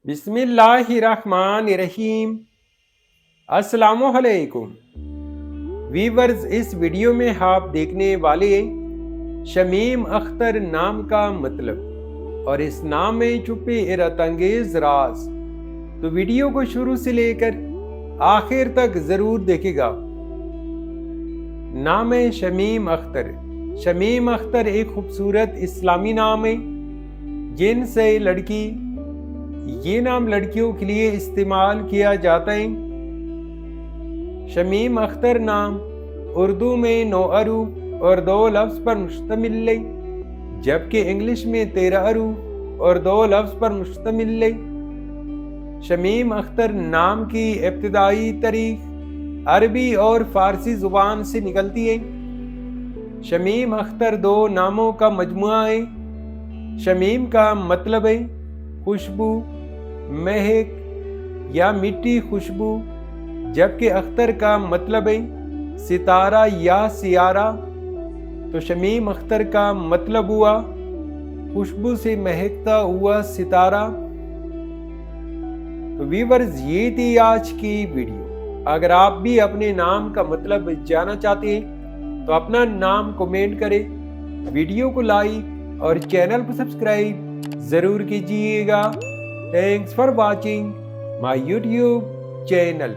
बिस्मिल्लाहिर्रहमानिर्रहीम। अस्सलामुअलैकुम वीवर्स, इस वीडियो में आप देखने वाले शमीम अख्तर नाम का मतलब और इस नाम में छुपे हैरत अंगेज राज। तो वीडियो को शुरू से लेकर आखिर तक जरूर देखेगा। नाम है शमीम अख्तर। शमीम अख्तर एक खूबसूरत इस्लामी नाम है जिनसे लड़की, ये नाम लड़कियों के लिए इस्तेमाल किया जाता है। शमीम अख्तर नाम उर्दू में 9 अरूफ और 2 लफ्ज़ पर मुश्तमिल है, जबकि इंग्लिश में 13 अरूफ और 2 लफ्ज़ पर मुश्तमिल है। शमीम अख्तर नाम की इब्तिदाई तारीख अरबी और फारसी ज़ुबान से निकलती है। शमीम अख्तर 2 नामों का मजमुआ है। शमीम का मतलब है खुशबू, महक या मीठी खुशबू, जबकि अख्तर का मतलब है सितारा या सियारा। तो शमीम अख्तर का मतलब हुआ खुशबू से महकता हुआ सितारा। तो व्यूअर्स, ये थी आज की वीडियो। अगर आप भी अपने नाम का मतलब जानना चाहते हैं तो अपना नाम कमेंट करें, वीडियो को लाइक और चैनल को सब्सक्राइब जरूर कीजिएगा। Thanks for watching my YouTube channel.